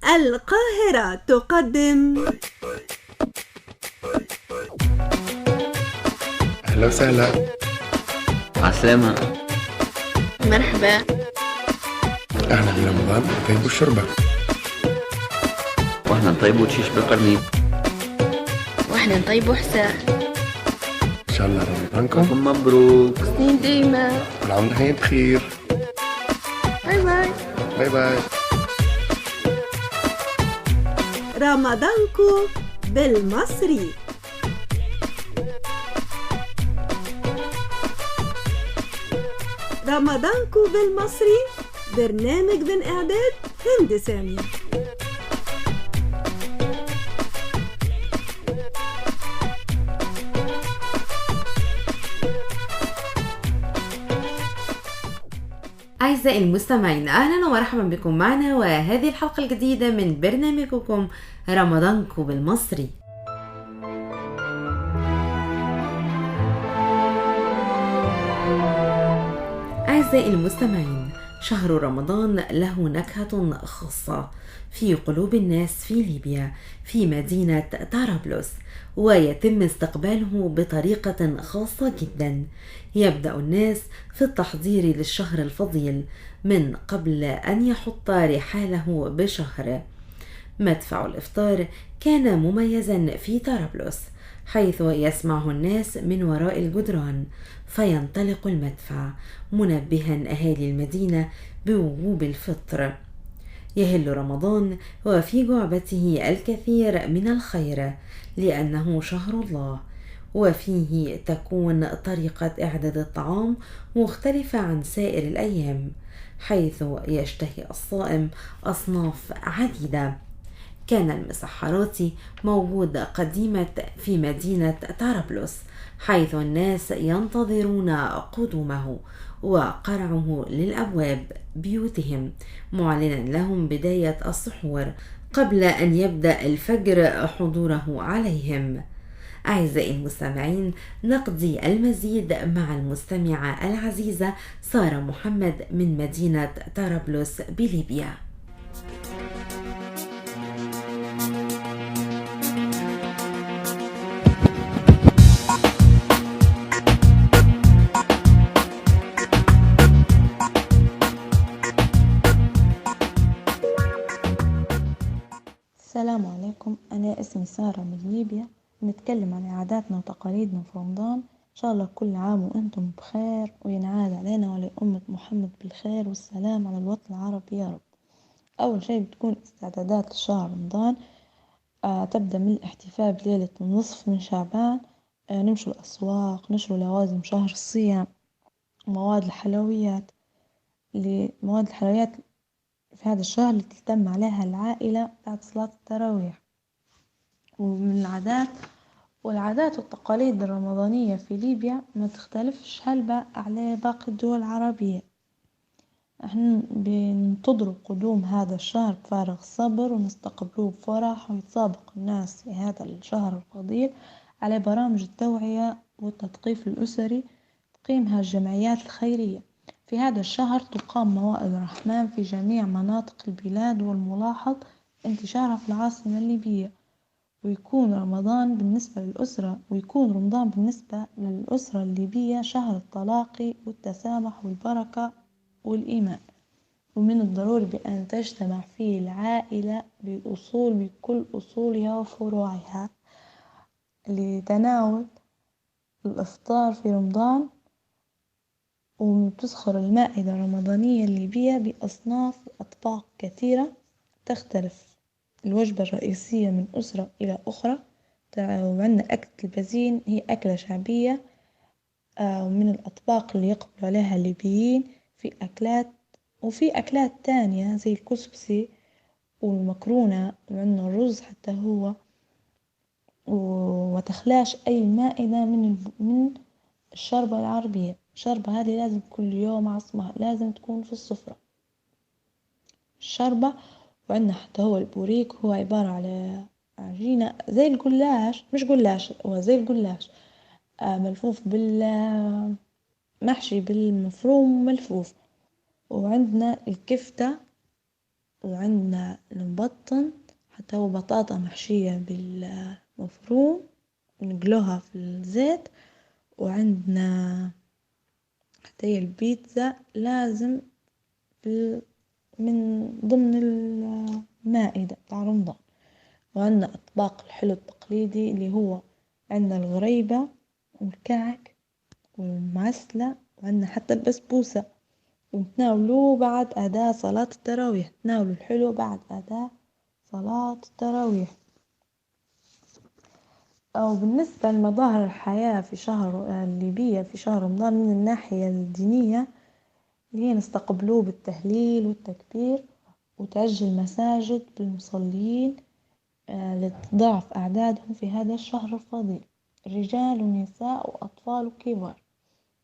القاهرة تقدم. أهلا وسهلا. عسلامة. مرحبا. أهلا برمضان طيب والشربة. واحنا نطيب وتشيش بالقرنين. واحنا نطيب حساء. إن شاء الله رمضانكم لكم مبروك. سنين دايما. كل عام وانتم بخير. باي باي. باي باي. رمضانكو بالمصري. رمضانكو بالمصري، برنامج من إعداد هند سامي. أعزائي المستمعين، أهلا ومرحبا بكم معنا وهذه الحلقة الجديدة من برنامجكم رمضانكو بالمصري. أعزائي المستمعين، شهر رمضان له نكهة خاصة في قلوب الناس في ليبيا في مدينة طرابلس، ويتم استقباله بطريقة خاصة جدا. يبدأ الناس في التحضير للشهر الفضيل من قبل أن يحط رحاله بشهر. مدفع الإفطار كان مميزا في طرابلس، حيث يسمعه الناس من وراء الجدران، فينطلق المدفع منبها أهالي المدينة بوجوب الفطر. يهل رمضان وفي جعبته الكثير من الخير، لأنه شهر الله، وفيه تكون طريقة إعداد الطعام مختلفة عن سائر الأيام، حيث يشتهي الصائم أصناف عديدة. كان المسحراتي موجود قديمة في مدينة طرابلس، حيث الناس ينتظرون قدومه وقرعه للأبواب بيوتهم، معلنا لهم بداية السحور قبل أن يبدأ الفجر حضوره عليهم. أعزائي المستمعين، نقضي المزيد مع المستمعة العزيزة سارة محمد من مدينة طرابلس بليبيا. السلام عليكم، أنا اسمي سارة من ليبيا. نتكلم عن عاداتنا وتقاليدنا في رمضان. إن شاء الله كل عام وأنتم بخير، وينعاد علينا وعلى أمة محمد بالخير والسلام على الوطن العربي يا رب. أول شيء بتكون استعدادات لشهر رمضان. تبدأ من الاحتفال بليلة النصف من شعبان. نمشوا الأسواق، نشروا لوازم شهر الصيام، مواد الحلويات في هذا الشهر اللي تلتم عليها العائلة بعد صلاة التراويح. ومن العادات والتقاليد الرمضانية في ليبيا ما تختلفش هلبا على باقي الدول العربية. احنا بننتظروا قدوم هذا الشهر بفارغ الصبر، ونستقبلوه بفرح، ويتسابق الناس في هذا الشهر الفضيل على برامج التوعية والتثقيف الأسري تقيمها الجمعيات الخيرية. في هذا الشهر تقام موائد الرحمن في جميع مناطق البلاد، والملاحظ انتشارها في العاصمة الليبية. ويكون رمضان بالنسبة للأسرة الليبية شهر التلاقي والتسامح والبركة والإيمان. ومن الضروري بأن تجتمع فيه العائلة بكل أصولها وفروعها لتناول الإفطار في رمضان. وتزخر المائدة الرمضانية الليبية بأصناف أطباق كثيرة تختلف الوجبة الرئيسية من أسرة إلى أخرى. وعندنا أكلة البزين، هي أكلة شعبية، ومن الأطباق اللي يقبل عليها الليبيين. وفي أكلات تانية زي الكسكسي والمكرونة، وعندنا الرز حتى هو. وما تخلاش أي مائدة من الشربة العربية. الشربة هذه لازم كل يوم عصمها لازم تكون في السفرة الشربة. وعندنا حتى هو البوريك، هو عبارة على عجينة زي الجلاش، مش جلاش، هو زي الجلاش، ملفوف محشي بالمفروم ملفوف. وعندنا الكفتة وعندنا المبطن حتى هو بطاطا محشية بالمفروم نقلوها في الزيت. وعندنا حتى هي البيتزا لازم من ضمن المائدة بتاع رمضان. وعندنا أطباق الحلو التقليدي اللي هو عندنا الغريبة والكعك والمعسلة، وعندنا حتى البسبوسة. ونتناولوه بعد أداء صلاة التراويح، تناولوا الحلو بعد أداء صلاة التراويح. أو بالنسبة لمظاهر الحياة في شهر الليبية في شهر رمضان من الناحية الدينية اللي هي نستقبلوه بالتهليل والتكبير، وتعج المساجد بالمصلين لتضاعف أعدادهم في هذا الشهر الفضيل، رجال ونساء وأطفال وكبار،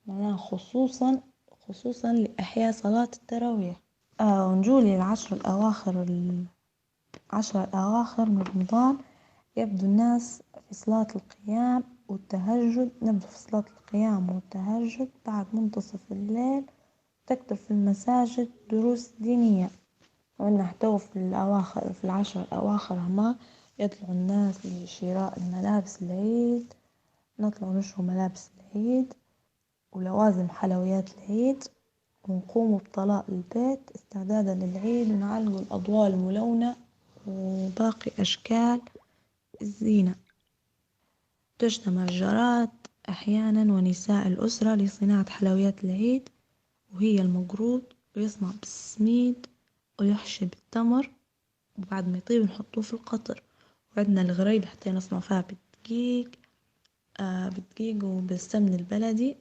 معناها خصوصا لإحياء صلاة التراويح. ونجولي العشر الأواخر من رمضان يبدو الناس في صلاة القيام والتهجد. نبدأ في صلاة القيام والتهجد بعد منتصف الليل، تكثر في المساجد دروس دينية. وعندنا حتى في العشر الأواخر هما يطلعوا الناس لشراء الملابس العيد، نطلعوا نشروا ملابس العيد ولوازم حلويات العيد، ونقوموا بطلاء البيت استعدادا للعيد، ونعلقوا الأضواء الملونة وباقي أشكال الزينة. تجتمع الجارات أحيانا ونساء الأسرة لصناعة حلويات العيد، وهي المقروض، ويصنع بالسميد ويحشي بالتمر، وبعد ما يطيب نحطوه في القطر. وعندنا الغريب حتى نصنع فيها بالدقيق وبالسمن البلدي.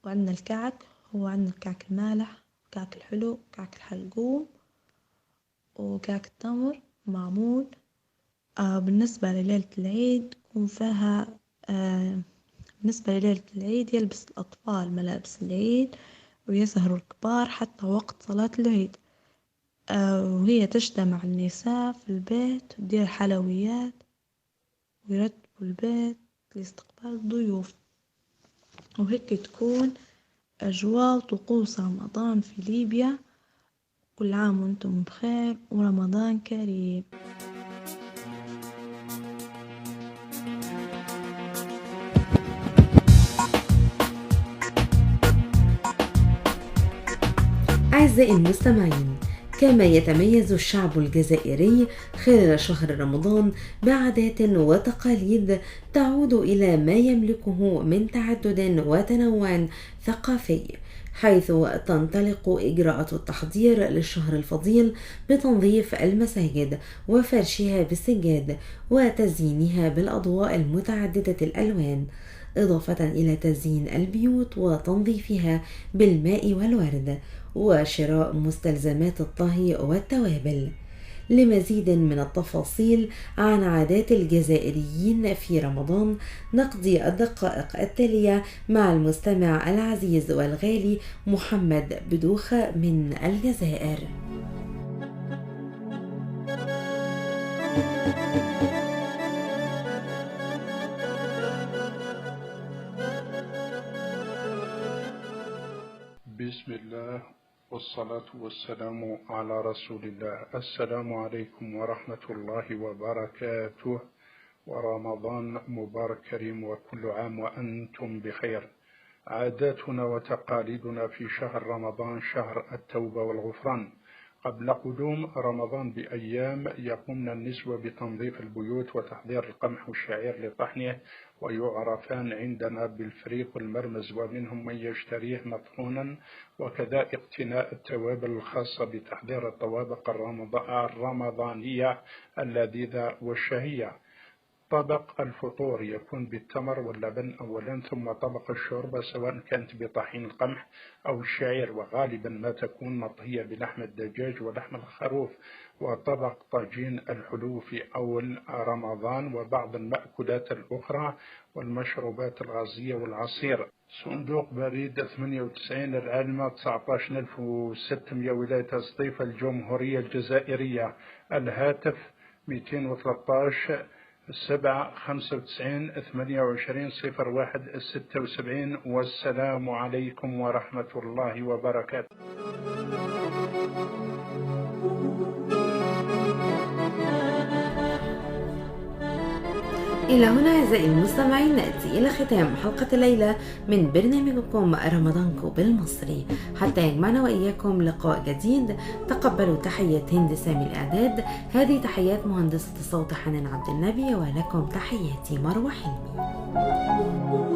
وعندنا الكعك، هو عندنا الكعك المالح، كعك الحلو، كعك الحلقوم، وكعك التمر معمول. بالنسبة لليلة العيد يكون فيها بالنسبة لليلة العيد يلبس الأطفال ملابس العيد ويسهروا الكبار حتى وقت صلاة العيد. وهي تجتمع النساء في البيت وتدير حلويات ويرتبوا البيت لاستقبال الضيوف، وهيك تكون أجواء طقوس رمضان في ليبيا. كل عام وانتم بخير ورمضان كريم. أعزائي المستمعين، كما يتميز الشعب الجزائري خلال شهر رمضان بعادات وتقاليد تعود إلى ما يملكه من تعدد وتنوع ثقافي، حيث تنطلق إجراءات التحضير للشهر الفضيل بتنظيف المساجد وفرشها بالسجاد وتزيينها بالأضواء المتعددة الألوان، إضافة إلى تزيين البيوت وتنظيفها بالماء والورد، وشراء مستلزمات الطهي والتوابل. لمزيد من التفاصيل عن عادات الجزائريين في رمضان نقضي الدقائق التالية مع المستمع العزيز والغالي محمد بدوخة من الجزائر. بسم الله والصلاة والسلام على رسول الله. السلام عليكم ورحمة الله وبركاته، ورمضان مبارك كريم وكل عام وأنتم بخير. عاداتنا وتقاليدنا في شهر رمضان شهر التوبة والغفران. قبل قدوم رمضان بأيام يقومن النسوة بتنظيف البيوت وتحضير القمح والشعير لطحنه، ويعرفان عندنا بالفريق والمرمز، ومنهم من يشتريه مطحونا، وكذا اقتناء التوابل الخاصة بتحضير الطوابق الرمضانية اللذيذة والشهية. طبق الفطور يكون بالتمر واللبن أولا، ثم طبق الشوربة سواء كانت بطحين القمح أو الشعير، وغالبا ما تكون مطهية بلحم الدجاج ولحم الخروف، وطبق طاجين الحلو في أول رمضان، وبعض المأكولات الأخرى والمشروبات الغازية والعصير. صندوق بريد 98 العالمة 19600 ولاية سطيفة الجمهورية الجزائرية. الهاتف 213 795 28 01 76. والسلام عليكم ورحمة الله وبركاته. إلى هنا أعزائي المستمعين نأتي إلى ختام حلقة الليلة من برنامجكم رمضانكو بالمصري. حتى يجمعنا وإياكم لقاء جديد، تقبلوا تحيات هند سامي الإعداد. هذه تحيات مهندسة الصوت حنان عبد النبي، ولكم تحياتي مروة حلمي.